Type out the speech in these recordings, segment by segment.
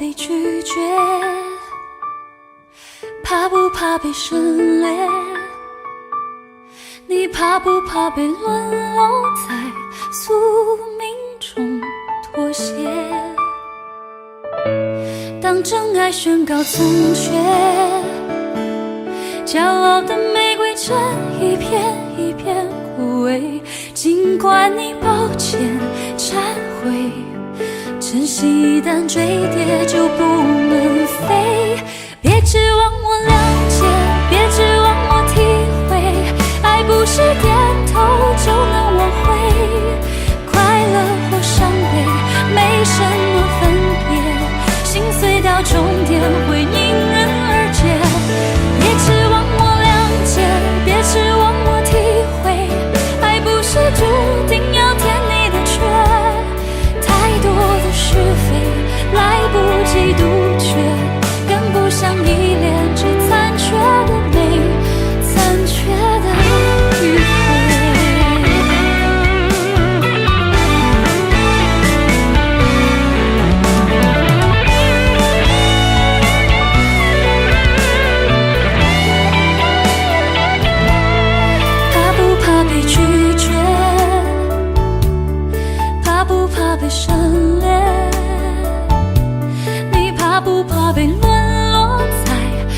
被拒绝？怕不怕被省略？你怕不怕被沦落在宿命中妥协？当真爱宣告从缺，骄傲的玫瑰正一片一片枯萎。尽管你抱歉忏悔，真心一旦坠跌就不能飞。别指望我谅解，别指望我体会，爱不是点头就能挽回。快乐或伤悲没什么分别，心碎到终点会迎刃而解。别指望我谅解，别指望我体会，爱不是注定要填你的缺。太多的是非来不及杜绝，更不想依恋这残缺的美，残缺的迂回。怕不怕被拒绝？怕不怕被省略？你怕不怕被沦落在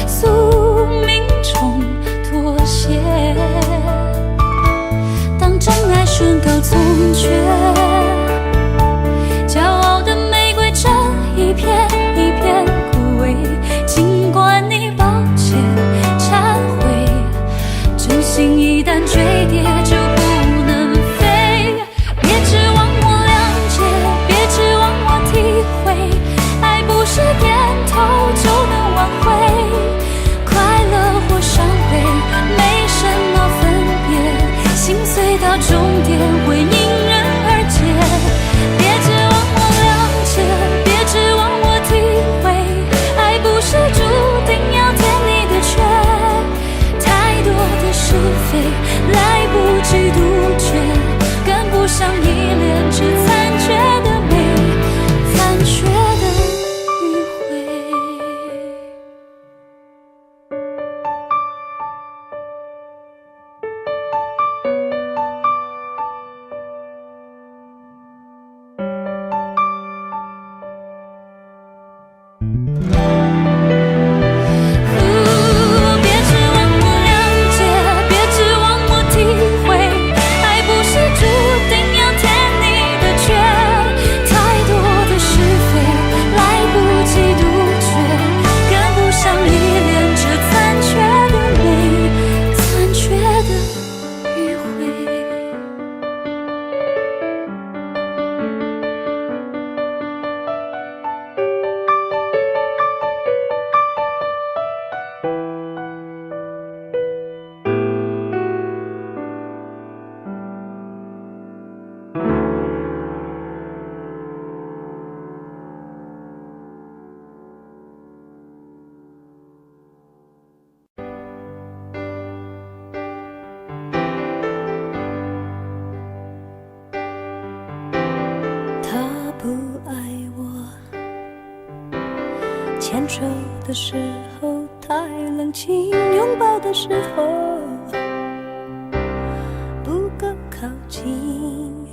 宿命中妥协？当真爱宣告从缺，骄傲的玫瑰正一片一片枯萎。尽管你抱歉忏悔，真心一旦坠跌就不能飞。别指望我谅解，别指望我体会，爱不是点头就能挽回。快乐或伤悲没什么分别，心碎到终点会迎刃而解。别指望我谅解，别指望我体会，爱不是注定要填你的缺。太多的是非来不及杜绝，更不想依恋这残缺的美，残缺的迂回。别指望我谅解，别指望我体会，爱不是注定要填你的缺。太多的是非来不及杜绝，更不想依恋这残缺的美，残缺的迂回。他不爱我，牵手的时候太冷清，拥抱的时候不够靠近。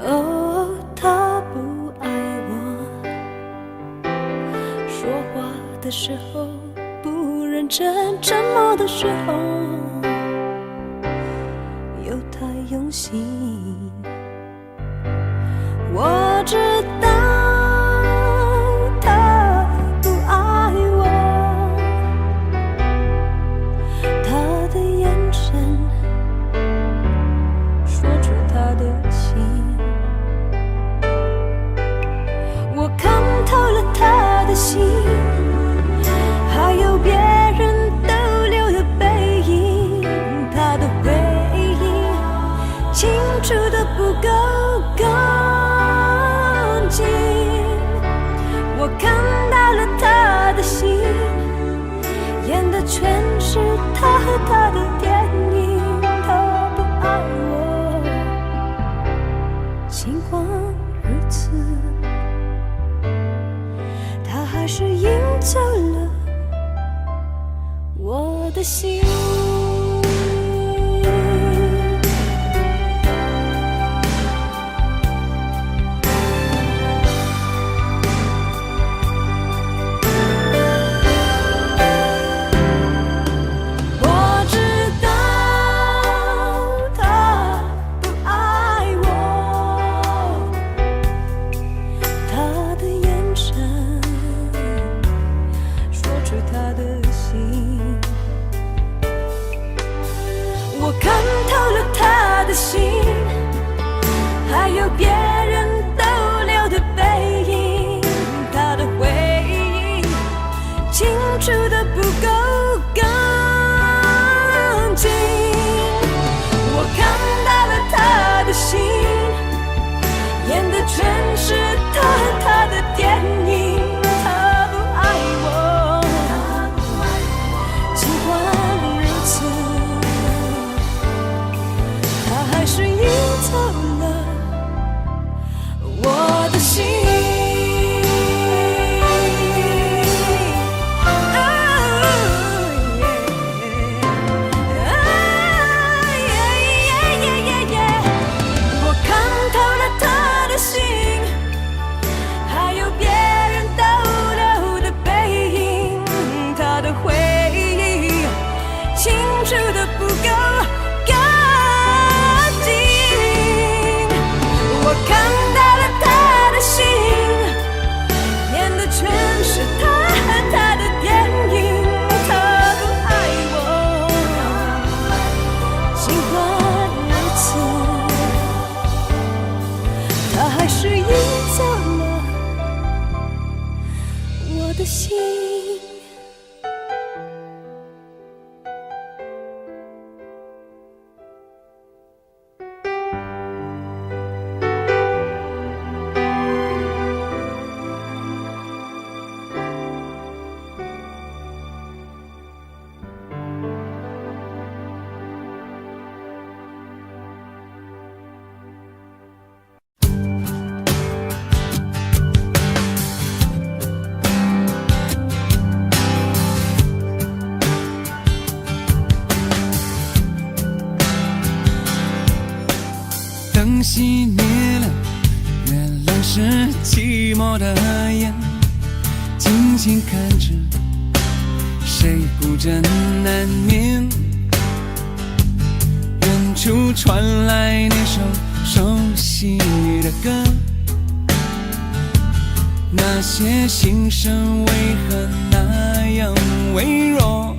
哦，他不爱我，说话的时候不认真，沉默的时候又太用心。我知道他不爱我，他的眼神说出他的情。我看透了他的心，还有别人逗留的背影，他的回忆清楚的不够干净。我看到了他的心，演的全是他和他的电影。他不爱我，尽管如此。心。我看透了他的心，还有别人逗留的背影，他的回忆清楚的不够干净。我看到了他的心，演的全是他和他的电影。他不爱我，尽管如此，还是赢走了我的心。我看透了他的心，还有别人逗留的背影，他的回忆清楚的不够干净。我看到了他的心，演的全是他和他的电影。他不爱我，尽管如此，他还是赢走了我的心。灯熄灭了，原来是寂寞的眼，静静看着谁孤枕难眠。远处传来那首熟悉的歌，那些心声为何那样微弱？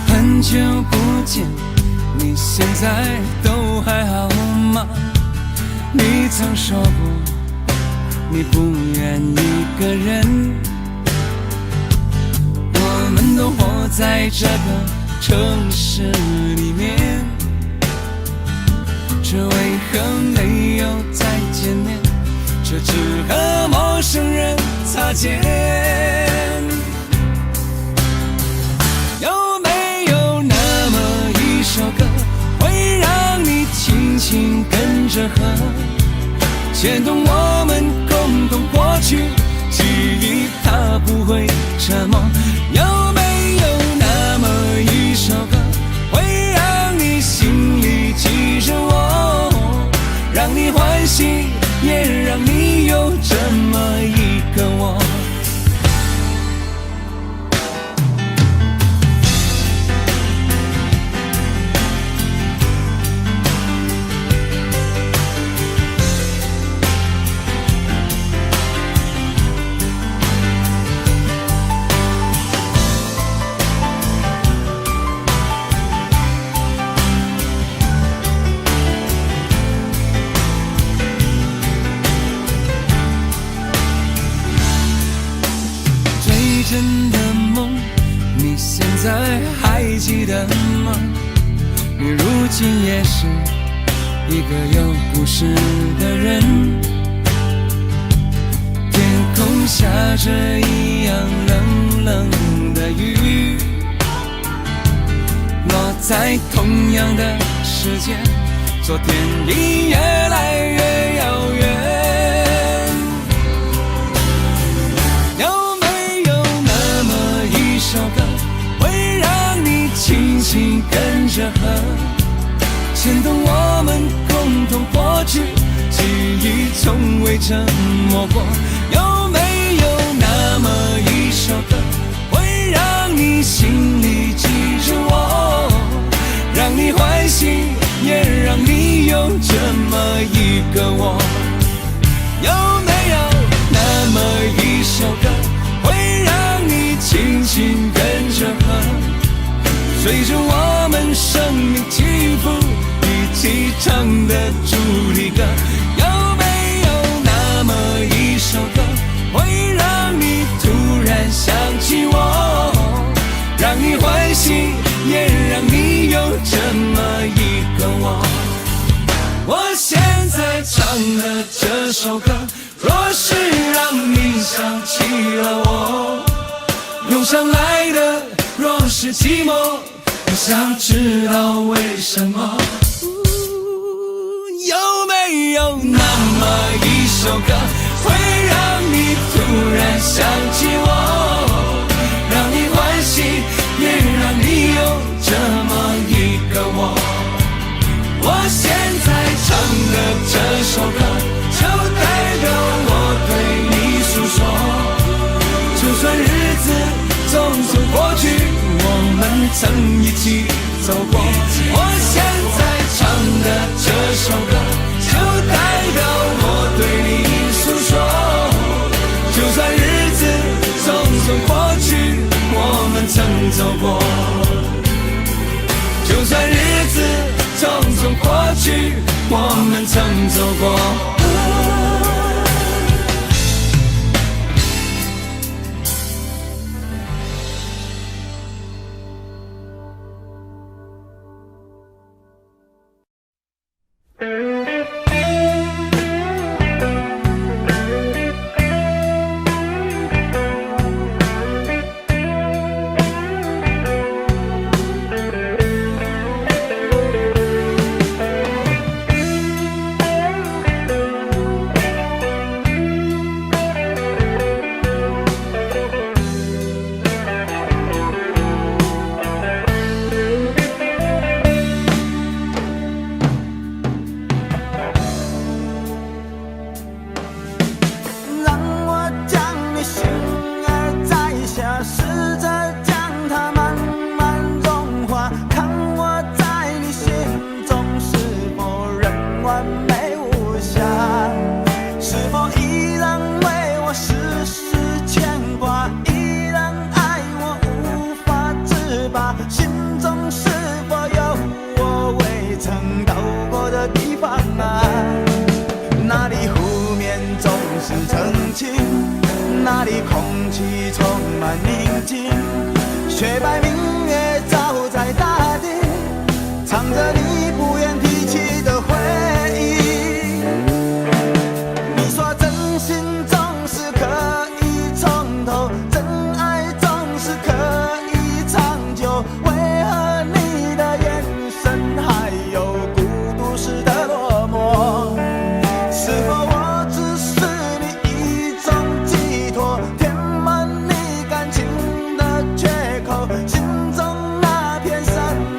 很久不见，你现在都还好吗？你曾说过你不愿一个人，我们都活在这个城市里面，这为何没有再见面？这只和陌生人擦肩。有没有那么一首歌，会让你轻轻跟着和，牵动我们共同过去记忆，它不会沉默。有没有那么一首歌，会让你心里记着我，让你欢喜，也让你有这么一个我。真的梦，你现在还记得吗？你如今也是一个有故事的人，天空下着一样冷冷的雨，落在同样的时间，昨天已越来越遥远。首歌着河，牵动我们共同过去，记忆从未沉默过。有没有那么一首歌，会让你心里记着我，让你欢喜，也让你有这么一个我？有没有那么一首歌，会让你轻轻跟着和，随着我们生命起伏一起唱的主题歌？有没有那么一首歌，会让你突然想起我，让你欢喜，也让你有这么一个我？我现在唱的这首歌，若是让你想起了我，涌上来的若是寂寞，我想知道为什么。有没有那么一首歌，会让你突然想起我，让你欢喜，也让你有这么一个我？我现在唱的这首歌，就代表我对你诉说。就算日子匆匆过去，我们曾一起走过。我现在唱的这首歌，就代表我对你诉说。就算日子匆匆过去，我们曾走过。就算日子匆匆过去，我们曾走过。那里空气充满宁静，雪白明月照在大地，唱着你不愿提起的回忆。你说真心总是可以从头，真爱总是可以长久，为何你的眼神还有孤独时的落寞？是否我只是你一种寄托，填满你感情的缺口？心中那片森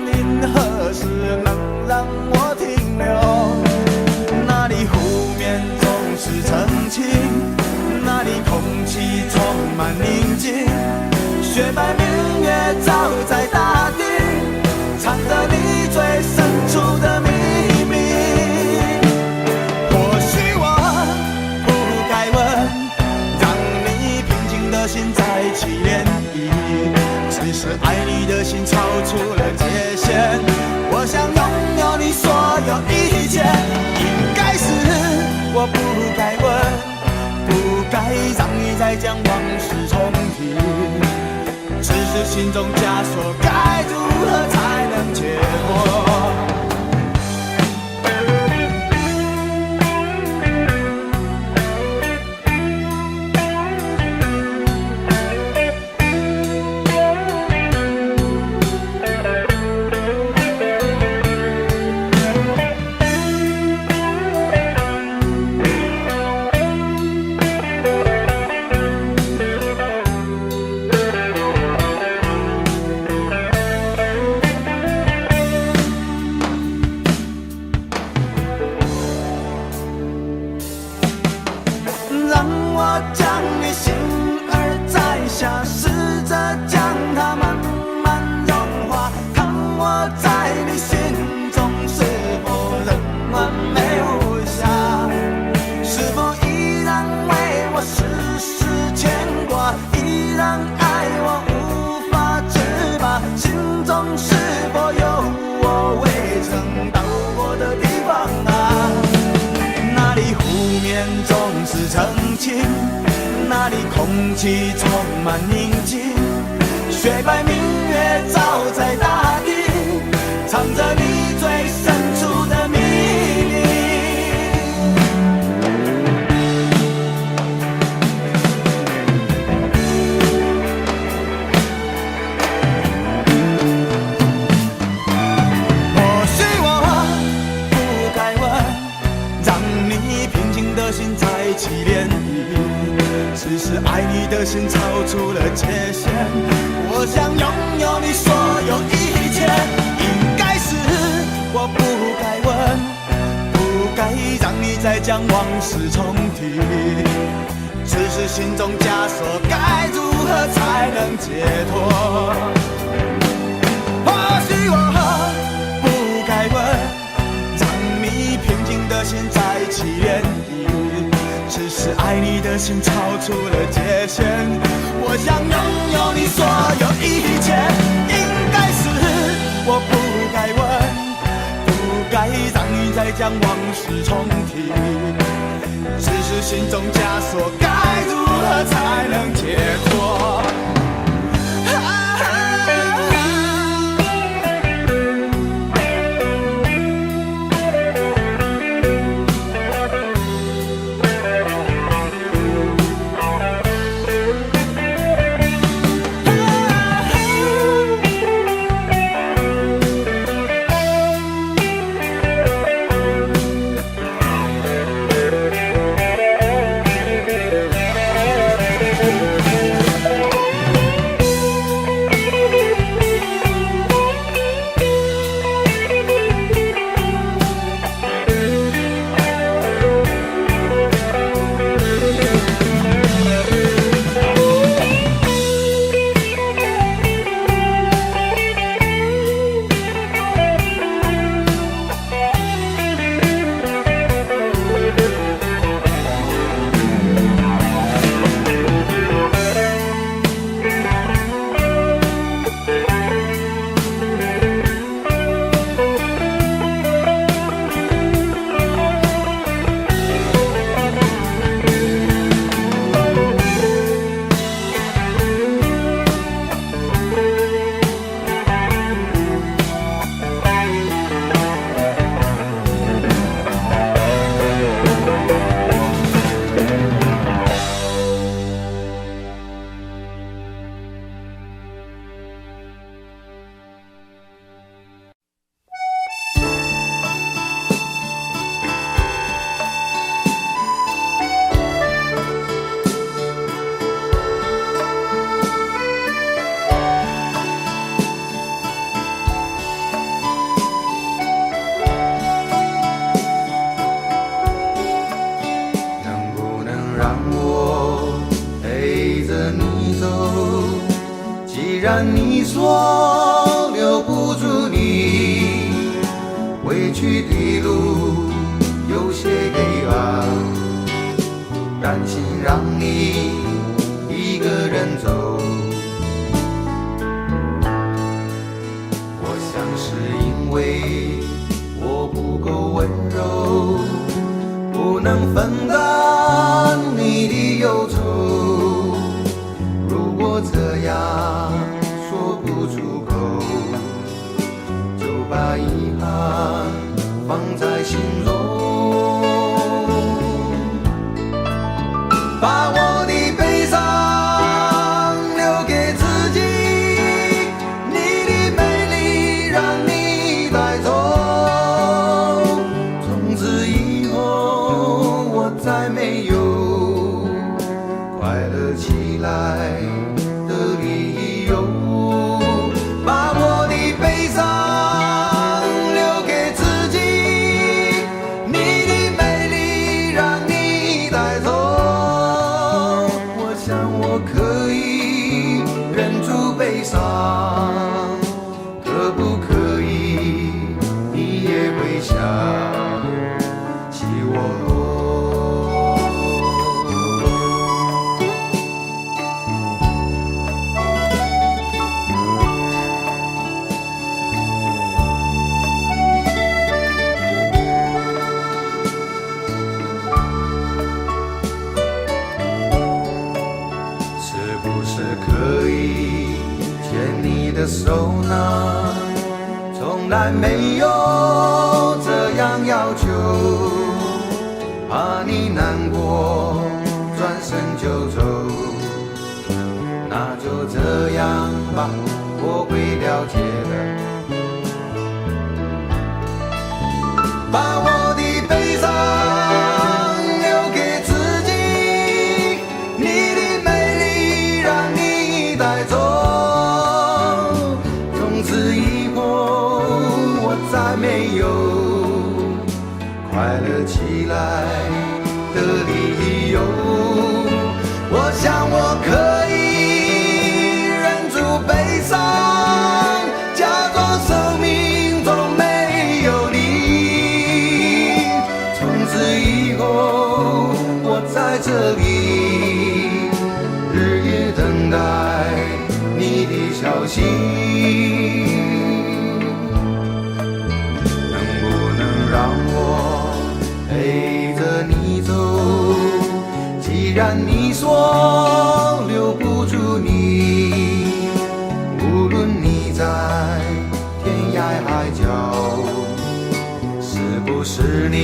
林何时能让我停留？那里湖面总是澄清，那里空气充满宁静，雪白明月照在大地，藏着你最深处的秘密。或许我不该问，让你平静的心再起涟漪，只是爱你的心超出了界限。我想拥有你所有一切，应该是我不该问，不该让你再将往事重提，只是心中枷锁该如何才能解脱？那里空气充满宁静，雪白明月照在大地，藏着你最深处的秘密。或许我不该问，让你平静的心再起涟漪，只是爱你的心超出了界限，我想拥有你所有一切。应该是我不该问，不该让你再将往事重提，只是心中枷锁该如何才能解脱。或许我不该问，让你平静的心再起涟漪，只是爱你的心超出了界限，我想拥有你所有一切。应该是我不该问，不该让你再将往事重提，只是心中枷锁该如何才能解脱。既然你说留不住你，回去的路有些黑暗，担心让你一个人走。我想是因为我不够温柔，不能分担你的忧愁。如果这样说不出口，就把遗憾放在心中，把我的悲伤留给自己，你的美丽让你带走。从此以后我再没有快乐起来的理由，把我的悲伤留给自己，你的手呢？从来没有这样要求，怕你难过，转身就走。那就这样吧，我会了解的。把我的悲伤留给自己，你的美丽让你带走。从此以后，我再没有快乐起来的理由。我想我可以忍住悲伤，假装生命中没有你。从此以后，我在这里日夜等待你的消息。能不能让我陪着你走？既然你说留不住你，无论你在天涯海角，是不是你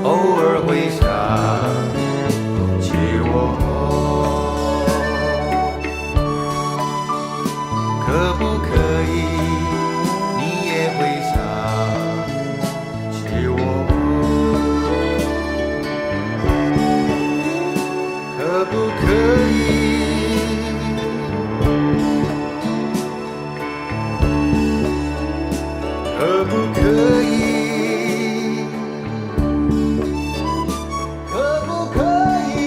偶尔会想起我？可不可以你也会想起我？可不可以？可不可以？可不可以？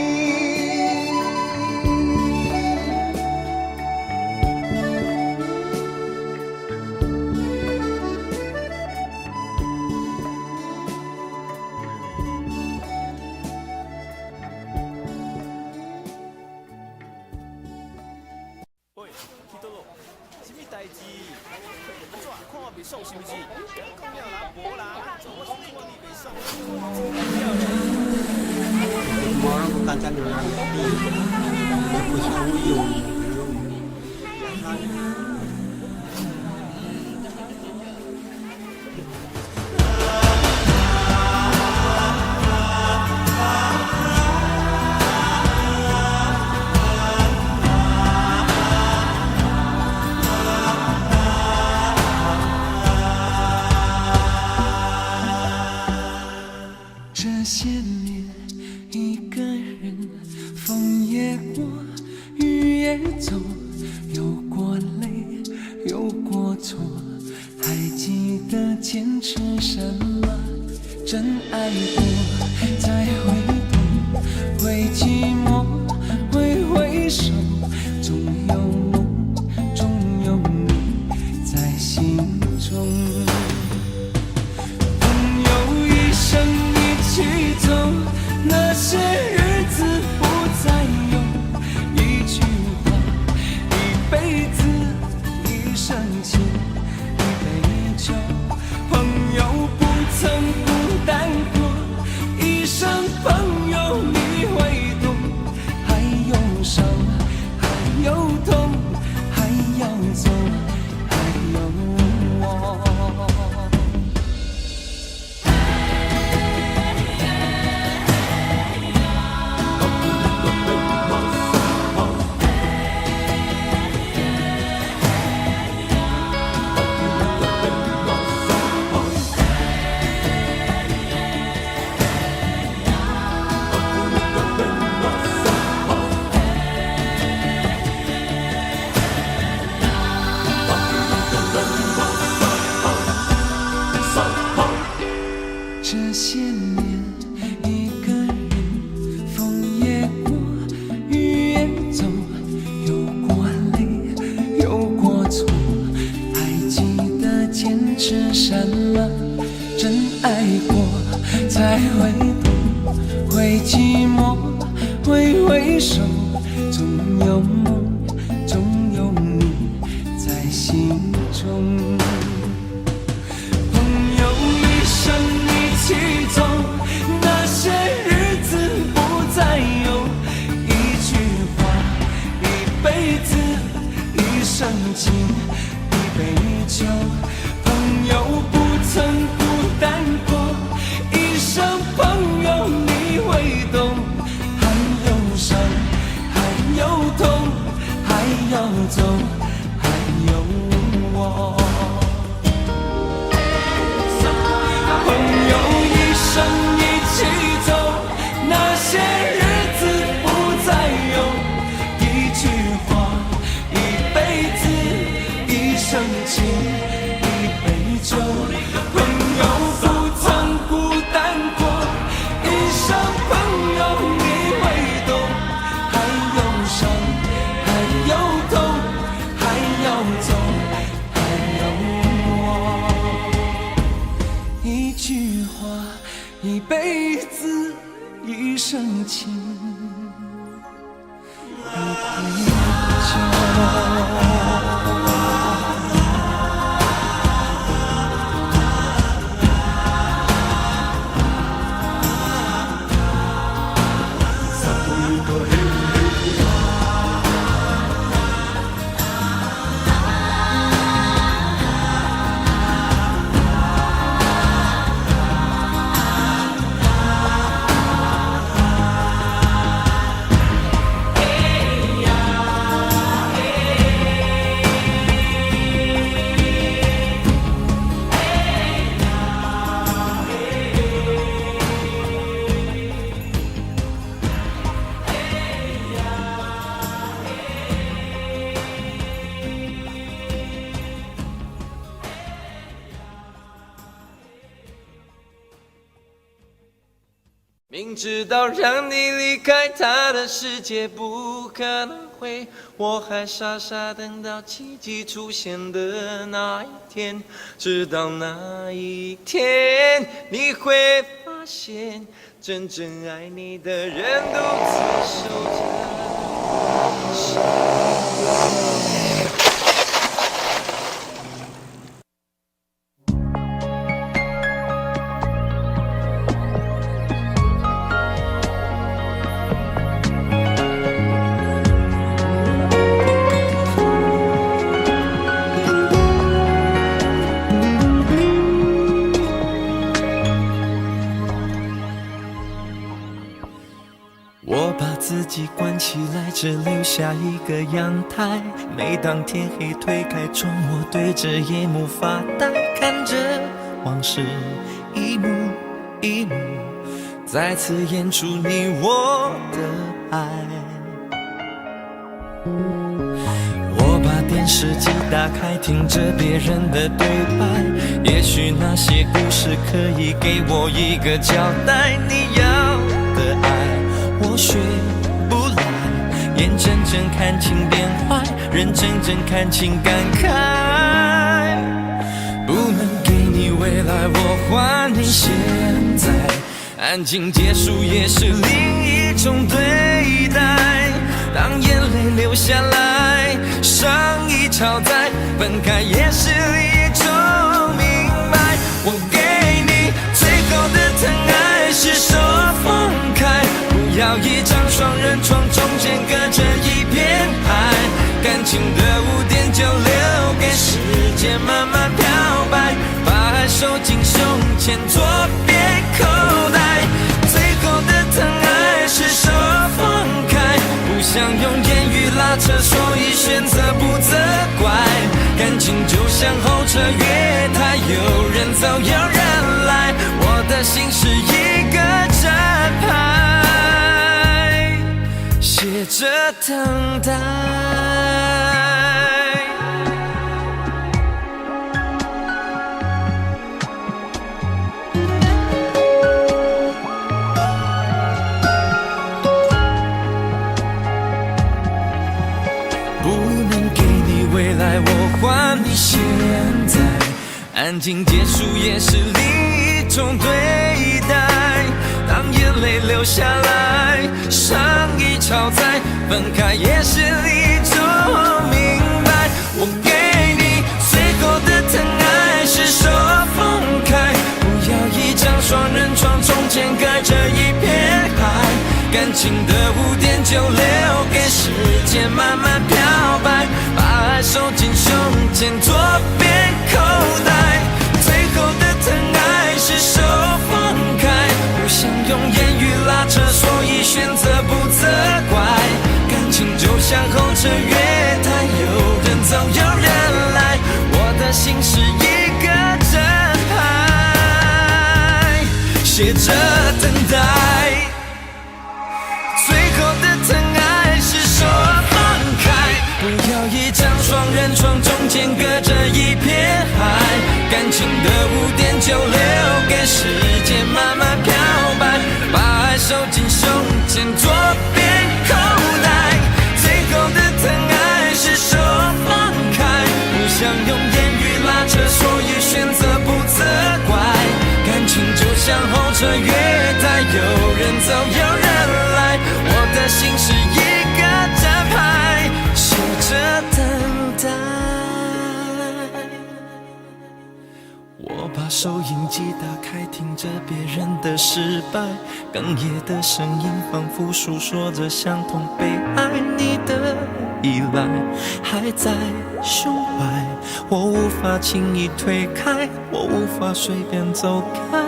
喂，去倒落？什么代志？安怎看我袂爽是不是？讲了啦，无啦，我是看你袂爽。Orang bukan cakap orang mesti berpusat uyung. 这些年一个人，风也过，雨也走，有过泪，有过错，还记得坚持什么？真爱过，再回头，会寂寞，会回首，总有梦，总有你在心中。朋友一生一起走，那些日子不再有，一句话，一辈子，一生情，一杯酒。朋友不曾孤单过，一生朋友你会懂。还有伤，还有痛，还要走，还有我。这些年一个人，风也过，雨也走，有过泪，有过错，还记得坚持什么？真爱过，才会懂，会寂寞，会回首，总有梦，总有你在心中。一起走，那些日子不再有，一句话，一辈子，一生情。朋友一生一起走，那些日子不再有。一句话，一辈子，一生情，一杯酒。朋友不曾孤单过，一生朋友你会懂。还有伤，还有痛，还要走，还有我。一句话，一辈子，一生情，一杯酒。明知道让你离开他的世界不可能会，我还傻傻等到奇迹出现的那一天。直到那一天，你会发现，真正爱你的人独自守着。我把自己关起来，只留下一个阳台。每当天黑推开窗，我对着夜幕发呆，看着往事一幕一幕再次演出你我的爱。我把电视机打开，听着别人的对白，也许那些故事可以给我一个交代。你要的爱我学不来，眼睁睁看情变坏，人睁睁看情感慨。不能给你未来，我还你现在。安静结束也是另一种对待。当眼泪流下来，伤已超载，分开也是一种明白。我给你最后的疼爱是手放开，不要一张双人床，中间隔着一片海。感情的污点就留给时间慢慢漂白，把爱收进胸前左边口袋。最后的疼爱是手放开，不想用言语拉扯，所以选择不责怪。感情就像候车月台，有人走有人来，我的心是一个站牌，写着等待。未来我还你现在，安静结束也是另一种对待。当眼泪流下来，伤已超载，分开也是一种明白。我给你最后的疼爱是手放开，不要一张双人床，中间隔着一片海。感情的污点就留给时间慢慢漂白，把爱收进胸前左边口袋。最后的疼爱是手放开，不想用言语拉扯，所以选择不责怪。感情就像候车月台，有人走有人来，我的的心是一个正牌，写着等待。最后的疼爱是说放开，不要一张双人床，中间隔着一片海，感情的污点就留给时间慢慢漂白，把爱收进胸前左边口袋。最后的疼爱是说放开，不想用言语拉扯，所以选择不责怪。感情就像候车月台，有人走有人来，我的心是一个站牌，写着等待。我把收音机打开，听着别人的失败，哽咽的声音仿佛诉说着相同被爱你的依赖，还在胸怀，我无法轻易推开，我无法随便走开。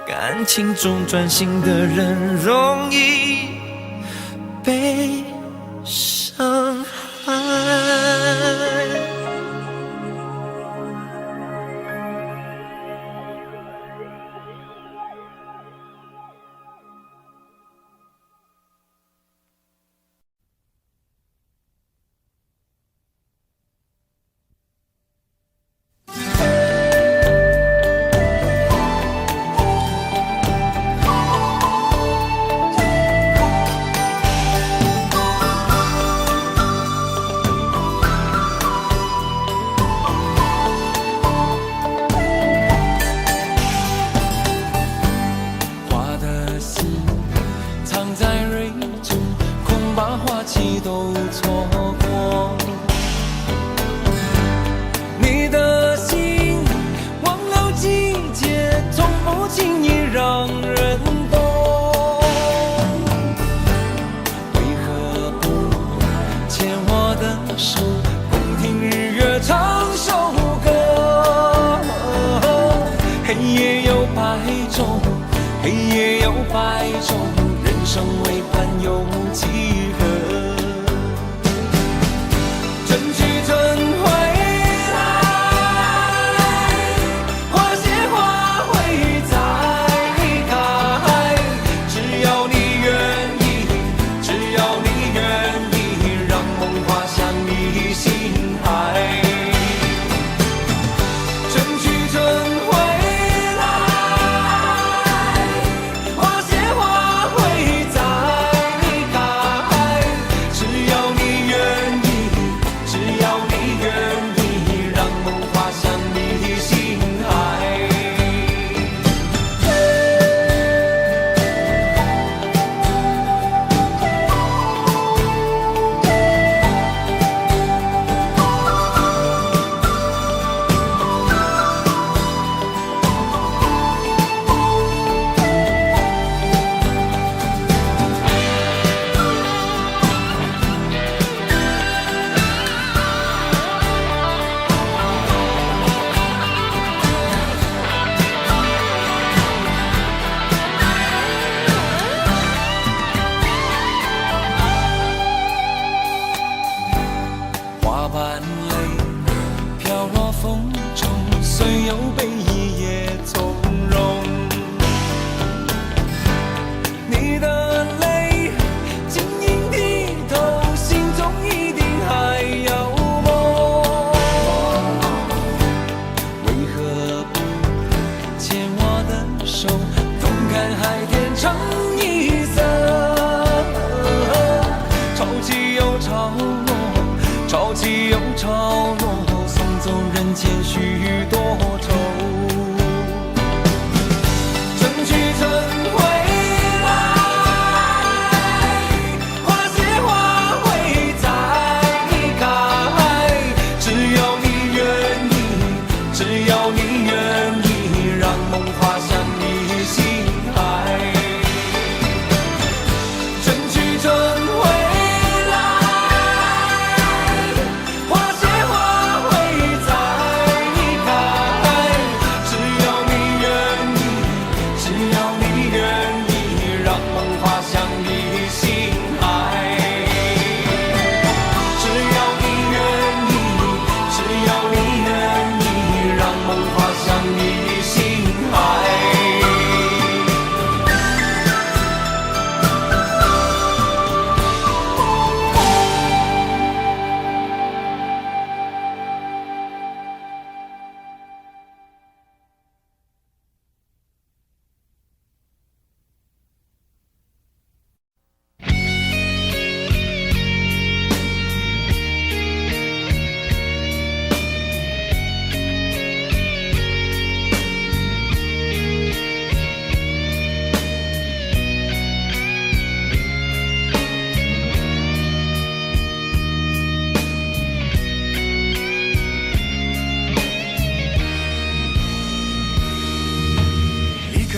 感情中专心的人容易被伤害。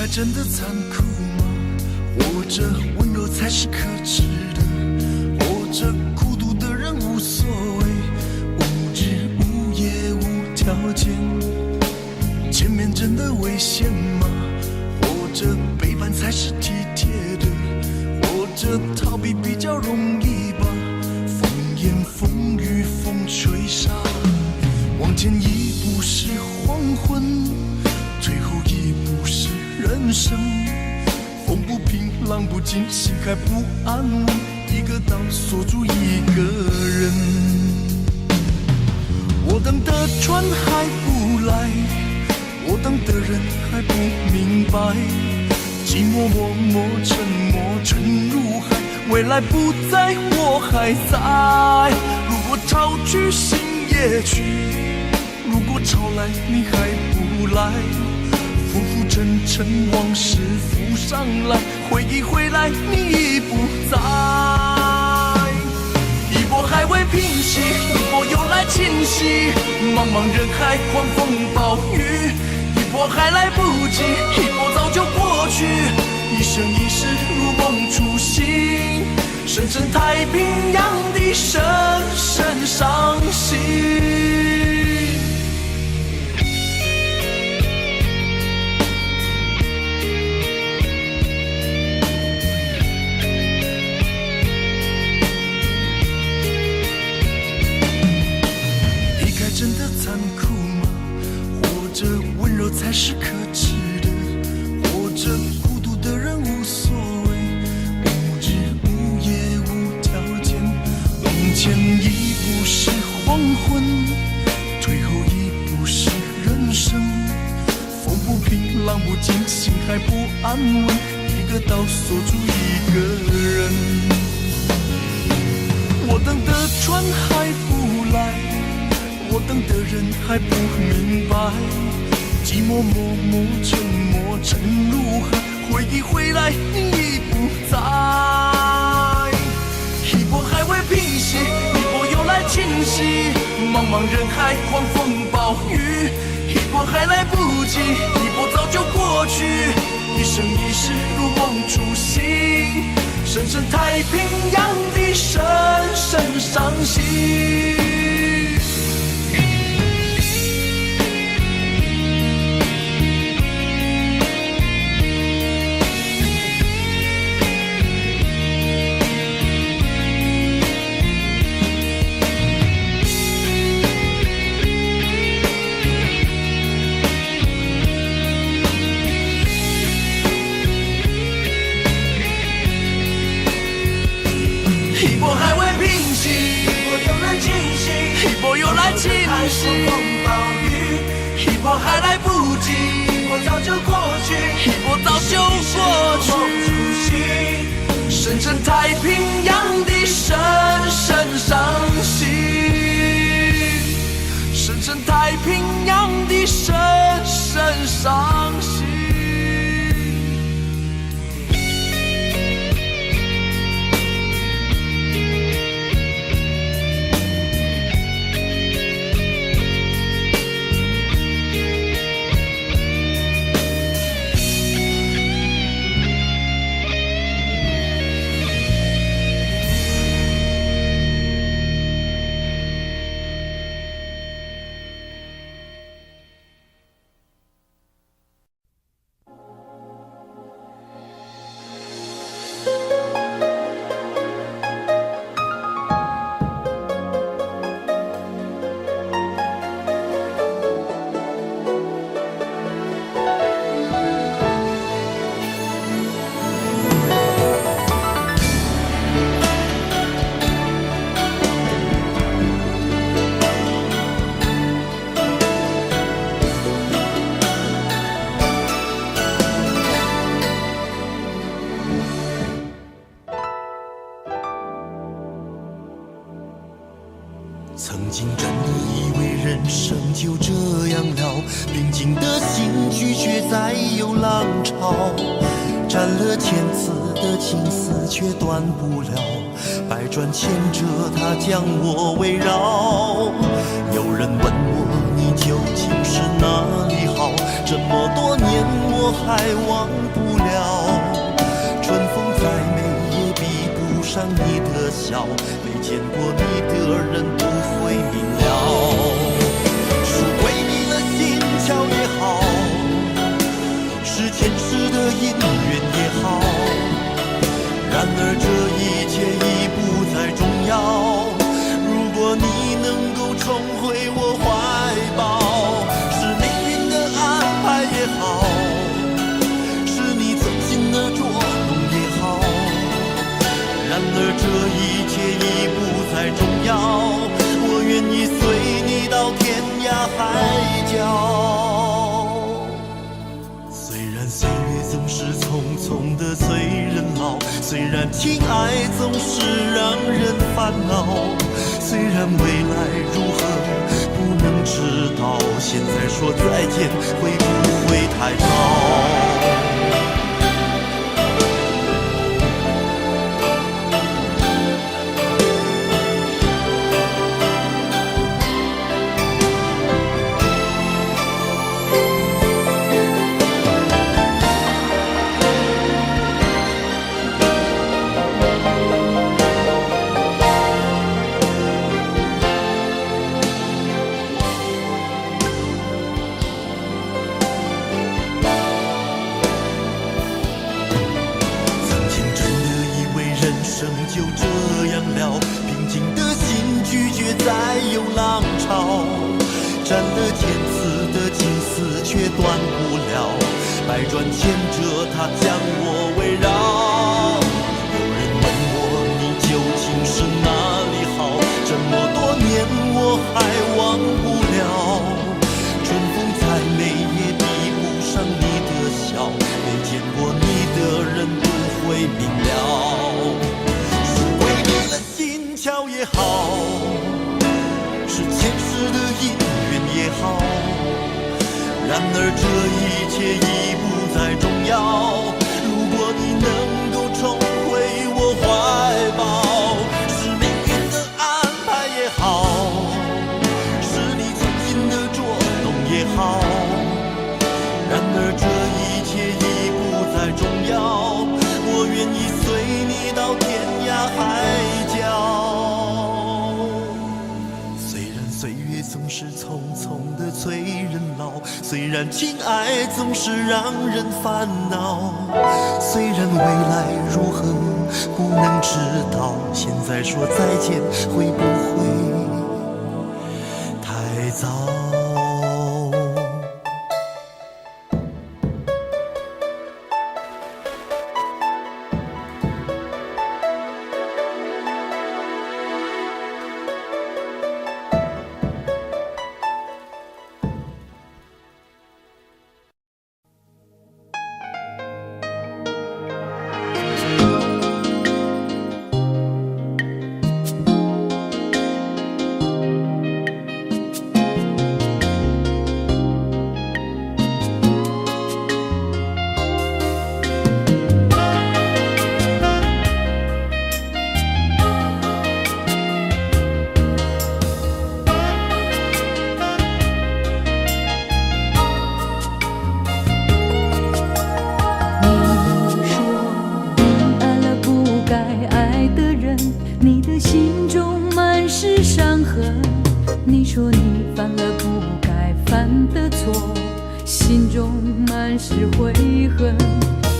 该真的残酷吗？活着温柔才是可耻的，活着孤独的人无所谓，无日无夜无条件。前面真的危险吗？活着背叛才是体贴的，活着逃避比较容易吧。风言风语风吹沙，往前一步是黄昏，退后一步是人生。风不平浪不静，心还不安稳，一个岛锁住一个人。我等的船还不来，我等的人还不明白，寂寞默默沉默沉入海，未来不在我还在。如果潮去心也去，如果潮来你还不来，浮浮沉沉往事浮上来，回忆回来你已不在。一波还未平息，一波又来侵袭，茫茫人海狂风暴雨，一波还来不及，一波早就过去，一生一世如梦初醒，深深太平洋的深深伤心。真的残酷吗？活着温柔才是可耻的，活着孤独的人无所谓，无日无夜无条件。往前一步是黄昏，退后一步是人生。风不平浪不静，心还不安稳，一个岛锁住一个人。我等的船还不来，我等的人还不明白，寂寞默默沉默沉入海，回忆回来你已不在。一波还未平息，一波又来侵袭，茫茫人海狂风暴雨，一波还来不及，一波早就过去，一生一世如梦初醒，深深太平洋的深深伤心。一波还未平息，一波又来侵袭，一波又来侵袭，风暴雨，一波还来不及，一波早就过去，一波早就过去，深深太平洋的深深伤心，深深太平洋的深深伤心。曾经真的以为人生就这样了，平静的心拒绝再有浪潮，斩了千次的情丝却断不了，百转千折它将我围绕。有人问我你究竟是哪里好，这么多年我还忘不了。春风再美也比不上你的笑，没见过你的人不会明了。是鬼迷了心窍也好，是前世的因缘也好，然而这一切已不再重要。如果你能够重回我怀抱，是命运的安排也好，是你存心的捉弄也好，然而这一切已不再重要。我愿意随你到天涯海角。虽然岁月总是匆匆的催人老，虽然情爱总是让人烦恼，虽然未来如何不能知道，现在说再见会不会太早？就这样了，平静的心拒绝再有浪潮，斩了千次的情丝却断不了，百转千折它将我围绕。有人问我你究竟是哪里好，这么多年我还忘不了。春风再美也比不上你的笑，没见过你的人不会明了。巧也好，是前世的因缘也好，然而这一切已不再重要。如果你能够重回我怀抱，是命运的安排也好，是你存心的捉弄也好，然而这一切已不再重要。我愿意随你到天涯海角。岁月总是匆匆的催人老，虽然情爱总是让人烦恼，虽然未来如何不能知道，现在说再见会不会太早？你说你犯了不该犯的错，心中满是悔恨。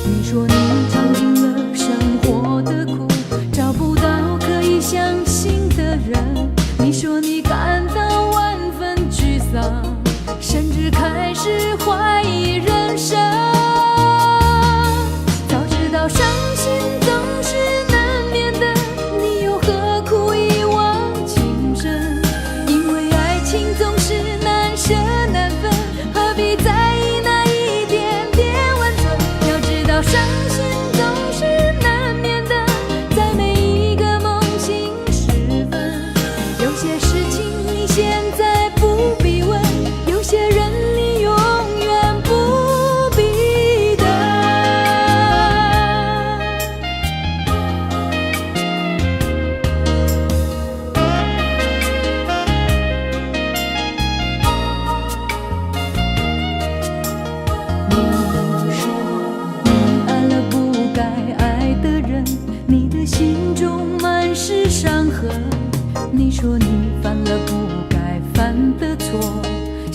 你说你尝尽了生活的苦，找不到可以相信的人。你说你感到万分沮丧，甚至开始怀疑人生。早知道伤心总是难免的，你又何苦一往情深？因为爱情总是难舍难分，何必在意那一点点温存？要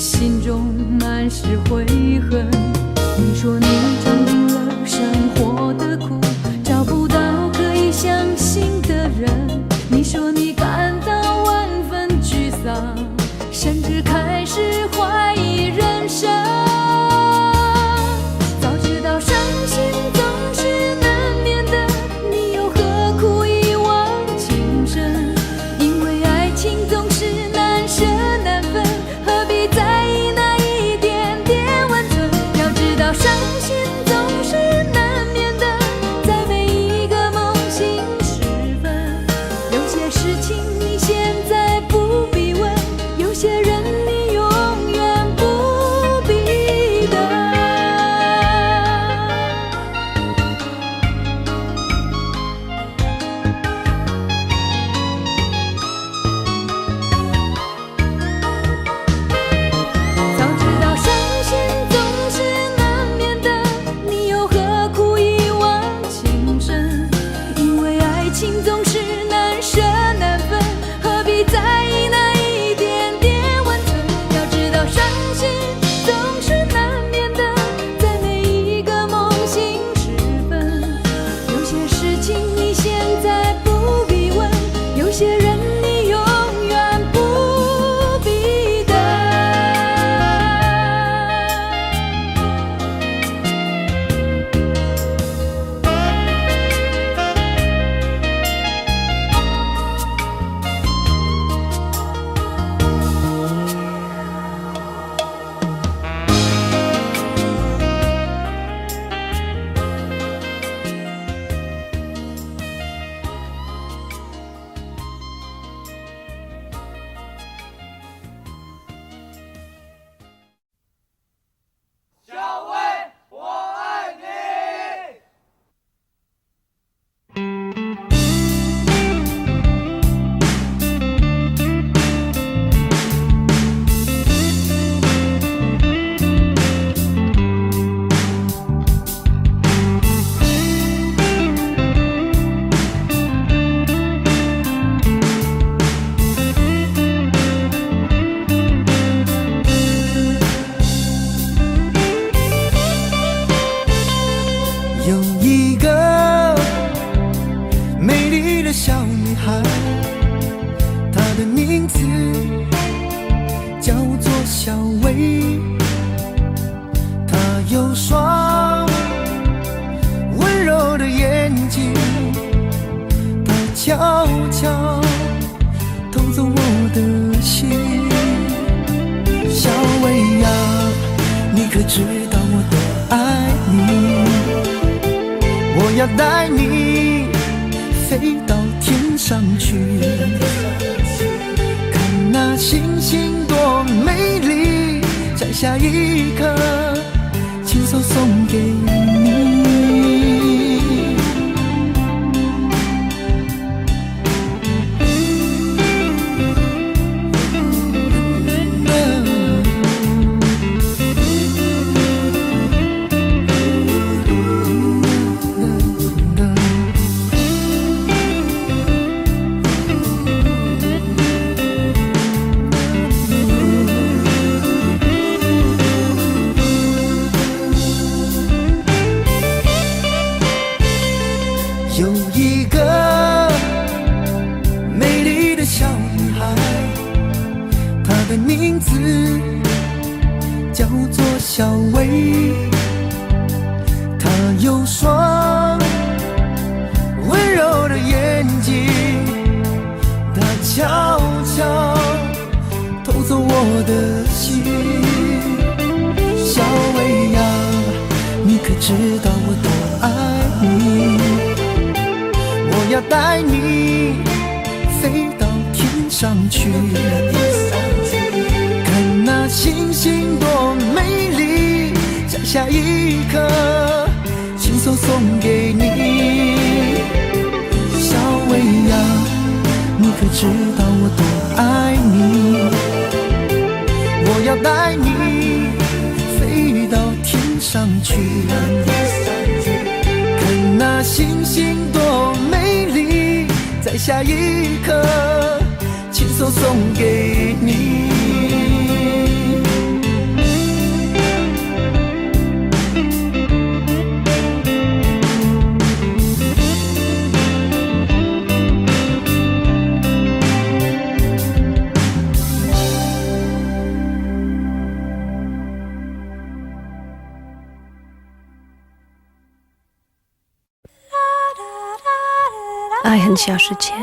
心中满是悔恨。你说你尝尽了生活的苦，找不到可以相信的人。你说你感到万分沮丧，甚至开始怀疑人生。早知道伤心总是难免的，你又何苦一往情深？因为爱情总是难舍难分，何必在意那一点点温存？要知道伤心总是难免的，在每一个梦醒时分。有些事情你现在不必问，有些人你永远不必等。早知道伤心总是难免的，你又何苦一往情深？因为爱情总是难舍难分，何必在意那一点点温存？要知道伤心总是难免的，在每一个梦醒时分。有些事情你现在不必问，有些人你永远不必等。有一个美丽的小女孩，她的名字叫做小薇。她有双温柔的眼睛，她悄悄偷走我的心。小薇呀，你可知道我多爱你？我要带你飞到天上去，看那星星多美丽，摘下一颗，亲手送给你。有一个美丽的小女孩，她的名字叫做小薇。她有双温柔的眼睛，她悄悄偷走我的心。小薇呀，你可知道我多爱你？我要带你飞到天上去，看那星星多美丽，摘下一颗，亲手送给你。小薇呀，你可知道我多爱你？我要带你飞到天上去，看那星星多美丽，摘下一颗，亲手送给你。爱很消失前，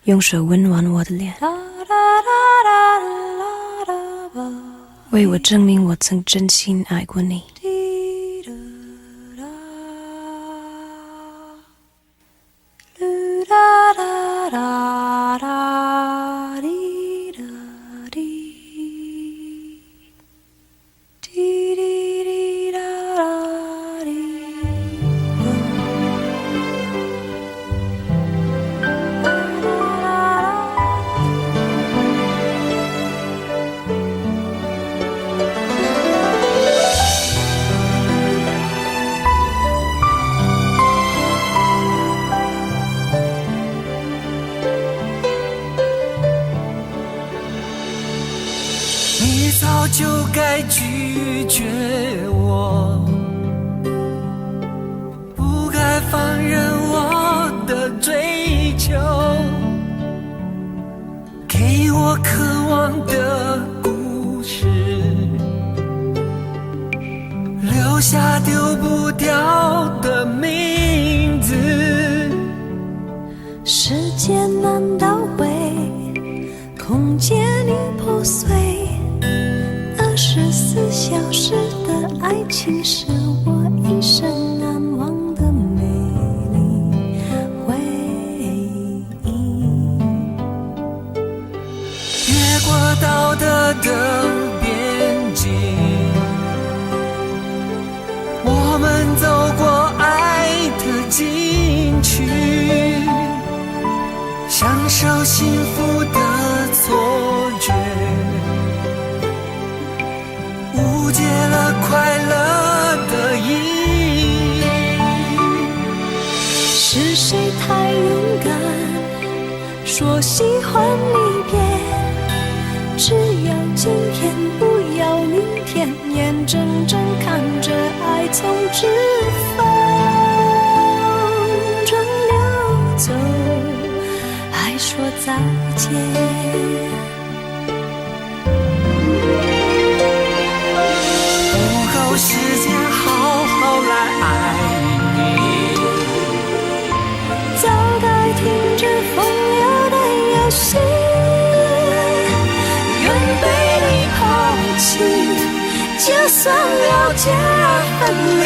用手温暖我的脸，为我证明我曾真心爱过你。你早就该拒绝我，不该放任我的追求，给我渴望的故事，留下丢不掉的名字。时间难倒回，空间已破碎。24小时的爱情是我一生难忘的美丽回忆。越过道德的边境，我们走过爱的禁区，享受幸福的错觉，误解了快乐的意义。是谁太勇敢，说喜欢离别？只要今天，不要明天，眼睁睁看着爱从指缝中流走，还说再见。时间好好来爱你，早该停止风流的游戏，愿被你抛弃，就算了解而分离，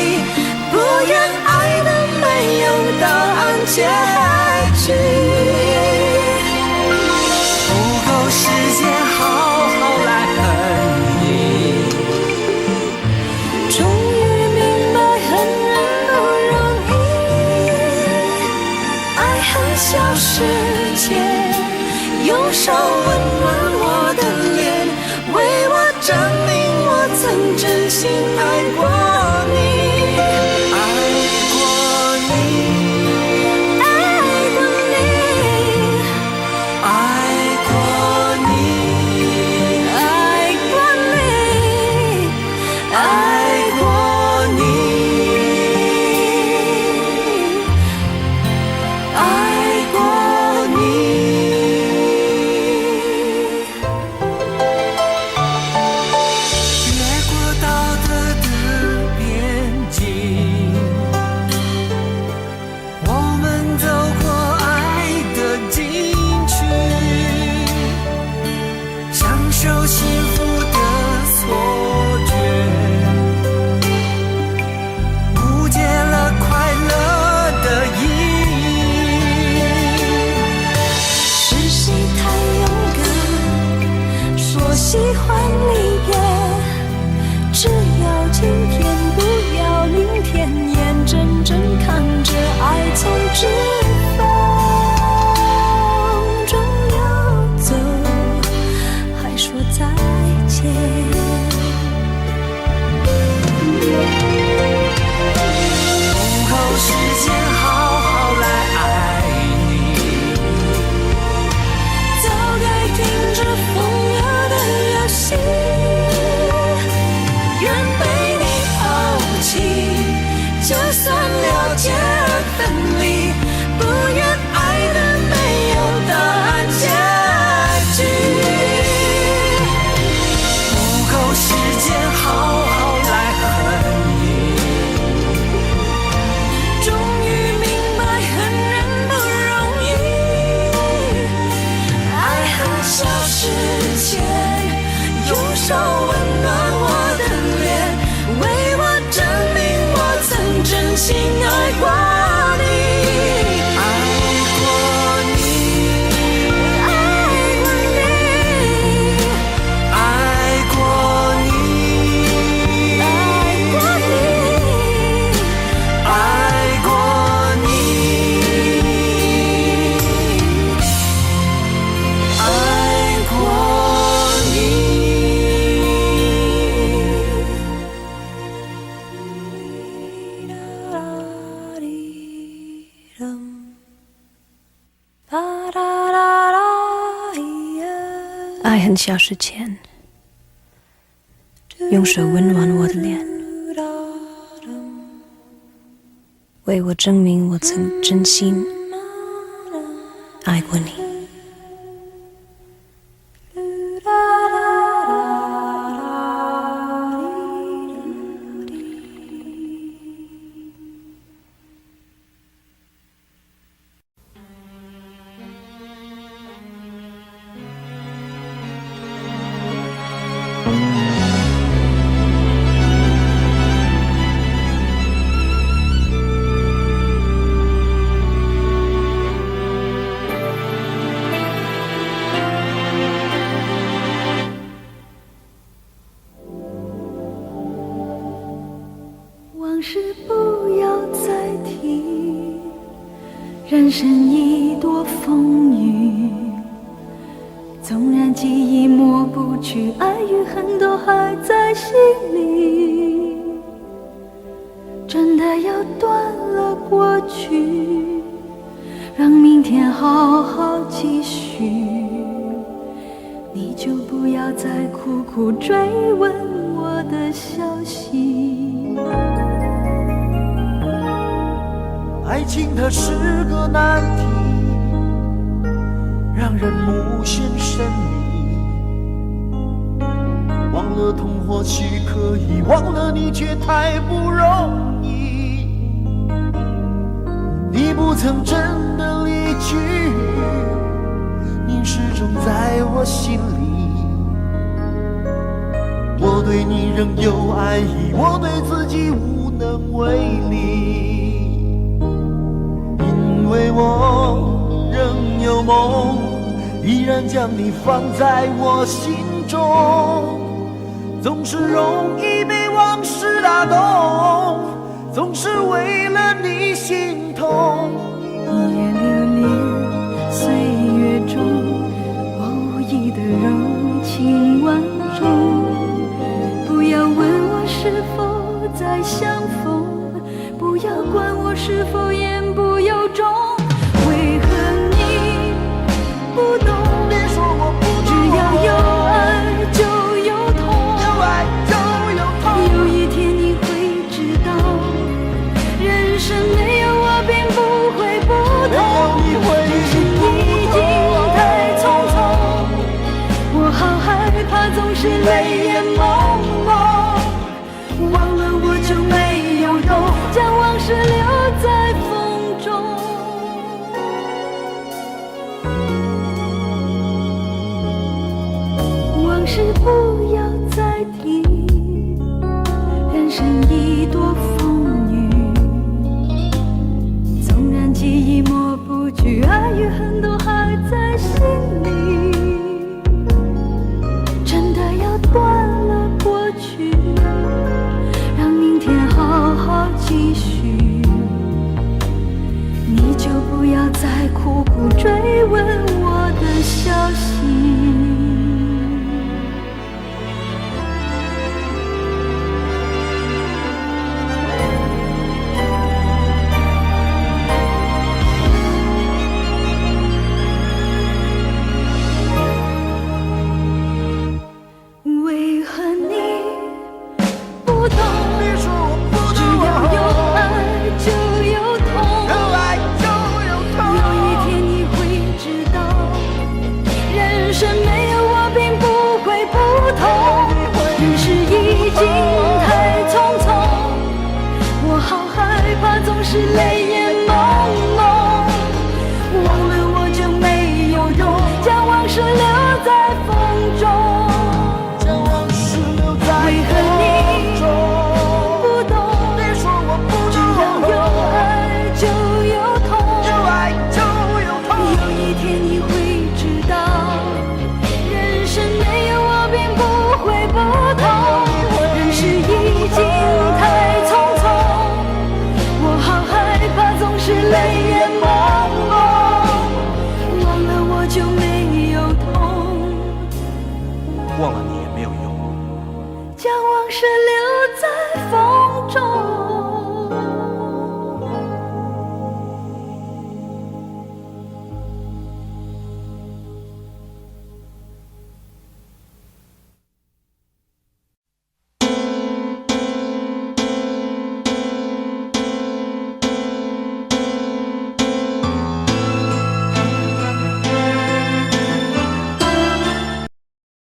不愿爱的没有答案结局。不够时间好好来恨你，终于明白恨人不容易，爱恨消失前，用手温暖我的脸，为我证明我曾真心爱过你。喜欢离别，只要今天，不要明天，眼睁睁看着爱从指缝中流走，还说再见。不够时间好好来爱你，早该停止风流的游戏，愿被你抛弃，就算了解而分离，不愿爱的没有答案结局。不够时间好好来恨你，终于温暖我的脸，为我证明我曾真心爱过你。爱很消失前，用手温暖我的脸，为我证明我曾真心爱过你。往事不要再提，人生已多风雨，纵然记忆抹不去，爱与恨都还在心里。真的要断了过去，让明天好好继续，你就不要再苦苦追问我的消息。爱情它是个难题，让人无限神秘。忘了痛或许可以，忘了你却太不容易。你不曾真的离去，你始终在我心里。我对你仍有爱意，我对自己无能为力。因为我仍有梦，依然将你放在我心中。总是容易被往事打动，总是为了你心痛。一夜流连岁月中，我无意的柔情万种。不要问我是否再相逢，不要管我是否言不由衷。为何你不懂？别说我不懂，只要有爱就有痛，有爱就有痛。有一天你会知道，人生没有我并不会不同。只是已经太匆匆，我好害怕总是泪眼朦胧。忘了我就没有用，将往事留在风中。往事不要再提，人生已多风雨。纵然记忆抹不去，爱与恨都还在心里。真的要断了同，人世已经太匆匆，我好害怕总是泪眼朦胧，忘了我就没有痛，忘了你也没有用。将往事留